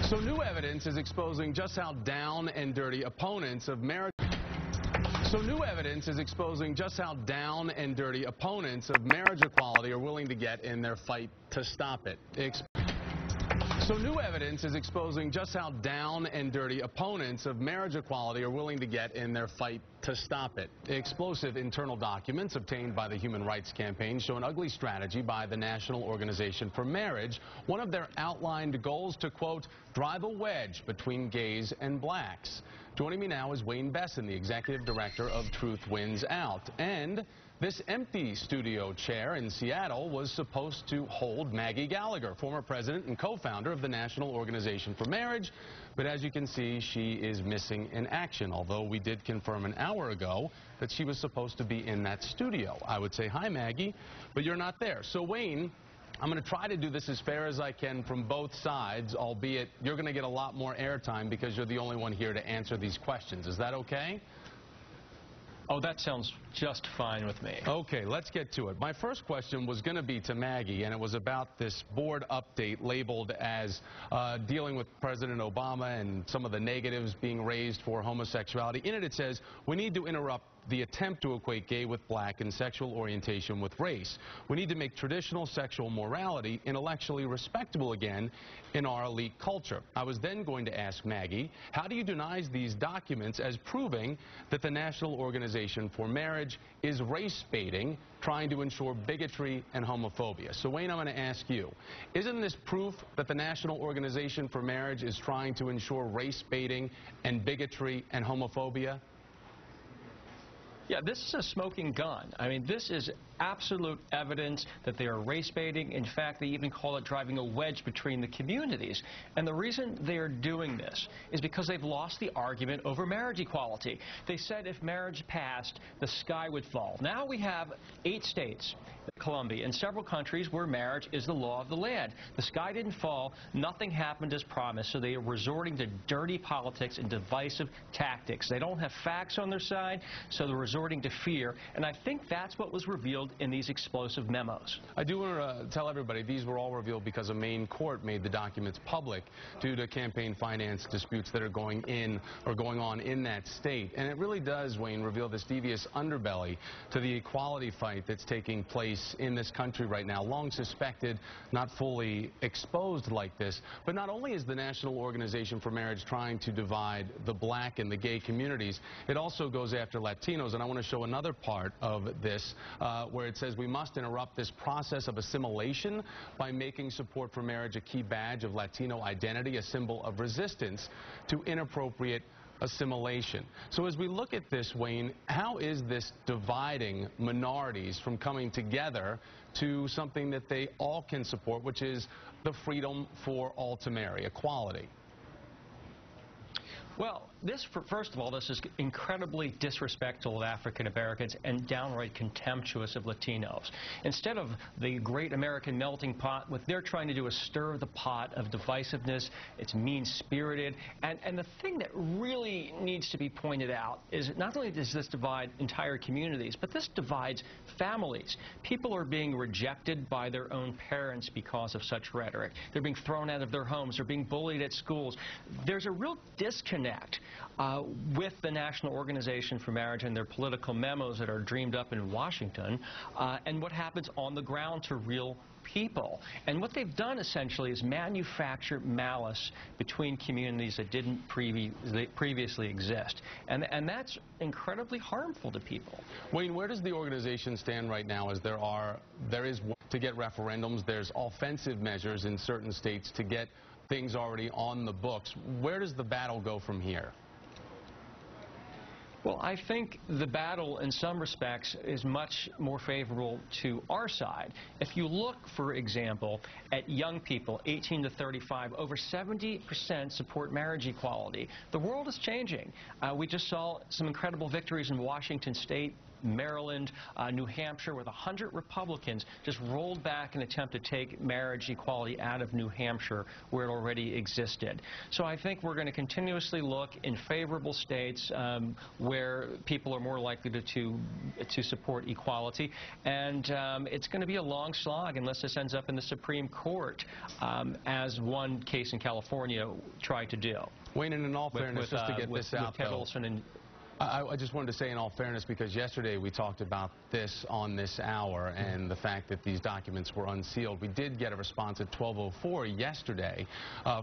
So new evidence is exposing just how down and dirty opponents of marriage equality are willing to get in their fight to stop it. So new evidence is exposing just how down and dirty opponents of marriage equality are willing to get in their fight to stop it. Explosive internal documents obtained by the Human Rights Campaign show an ugly strategy by the National Organization for Marriage. One of their outlined goals to, quote, drive a wedge between gays and blacks. Joining me now is Wayne Besson, the executive director of Truth Wins Out. And this empty studio chair in Seattle was supposed to hold Maggie Gallagher, former president and co-founder of the National Organization for Marriage. But as you can see, she is missing in action, although we did confirm an hour ago that she was supposed to be in that studio. I would say, hi, Maggie, but you're not there. So, Wayne, I'm going to try to do this as fair as I can from both sides, albeit you're going to get a lot more airtime because you're the only one here to answer these questions. Is that okay? Oh, that sounds just fine with me. Okay, let's get to it. My first question was going to be to Maggie, and it was about this board update labeled as dealing with President Obama and some of the negatives being raised for homosexuality. In it, it says, we need to interrupt the attempt to equate gay with black and sexual orientation with race. We need to make traditional sexual morality intellectually respectable again in our elite culture. I was then going to ask Maggie, how do you deny these documents as proving that the National Organization for Marriage is race baiting, trying to ensure bigotry and homophobia? So, Wayne, I'm going to ask you, isn't this proof that the National Organization for Marriage is trying to ensure race baiting and bigotry and homophobia? Yeah, this is a smoking gun. I mean, this is absolute evidence that they are race baiting. In fact, they even call it driving a wedge between the communities. And the reason they are doing this is because they've lost the argument over marriage equality. They said if marriage passed, the sky would fall. Now we have 8 states, Colombia, and several countries where marriage is the law of the land. The sky didn't fall. Nothing happened as promised. So they are resorting to dirty politics and divisive tactics. They don't have facts on their side, so they're resorting to fear. And I think that's what was revealed in these explosive memos. I do want to tell everybody these were all revealed because a Maine court made the documents public due to campaign finance disputes that are going on in that state. And it really does, Wayne, reveal this devious underbelly to the equality fight that's taking place in this country right now, long suspected, not fully exposed like this. But not only is the National Organization for Marriage trying to divide the black and the gay communities, it also goes after Latinos. And I want to show another part of this where it says we must interrupt this process of assimilation by making support for marriage a key badge of Latino identity, a symbol of resistance to inappropriate assimilation. So as we look at this, Wayne, how is this dividing minorities from coming together to something that they all can support, which is the freedom for all to marry, equality? Well, first of all, this is incredibly disrespectful of African Americans and downright contemptuous of Latinos. Instead of the great American melting pot, what they're trying to do is stir the pot of divisiveness. It's mean-spirited. And the thing that really needs to be pointed out is not only does this divide entire communities, but this divides families. People are being rejected by their own parents because of such rhetoric. They're being thrown out of their homes. They're being bullied at schools. There's a real disconnect with the National Organization for Marriage and their political memos that are dreamed up in Washington and what happens on the ground to real people. And what they've done essentially is manufacture malice between communities that didn't previously exist. And that's incredibly harmful to people. Wayne, where does the organization stand right now as there is to get referendums, there's offensive measures in certain states to get things already on the books. Where does the battle go from here? Well, I think the battle, in some respects, is much more favorable to our side. If you look, for example, at young people, 18 to 35, over 70% support marriage equality. The world is changing. We just saw some incredible victories in Washington State Maryland, New Hampshire, with 100 Republicans just rolled back an attempt to take marriage equality out of New Hampshire where it already existed. So I think we're going to continuously look in favorable states where people are more likely to support equality, and it's going to be a long slog unless this ends up in the Supreme Court, as one case in California tried to do. Wayne, in all fairness, just to get this out, Ted Olson and I just wanted to say in all fairness, because yesterday we talked about this on this hour and the fact that these documents were unsealed. We did get a response at 12:04 yesterday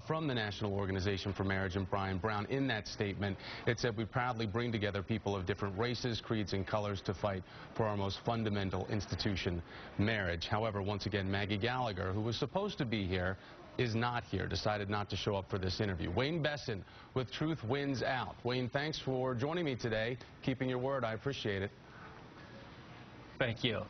from the National Organization for Marriage and Brian Brown. In that statement, it said, "We proudly bring together people of different races, creeds, and colors to fight for our most fundamental institution, marriage." However, once again, Maggie Gallagher, who was supposed to be here, is not here, decided not to show up for this interview. Wayne Besson with Truth Wins Out. Wayne, thanks for joining me today, keeping your word. I appreciate it. Thank you.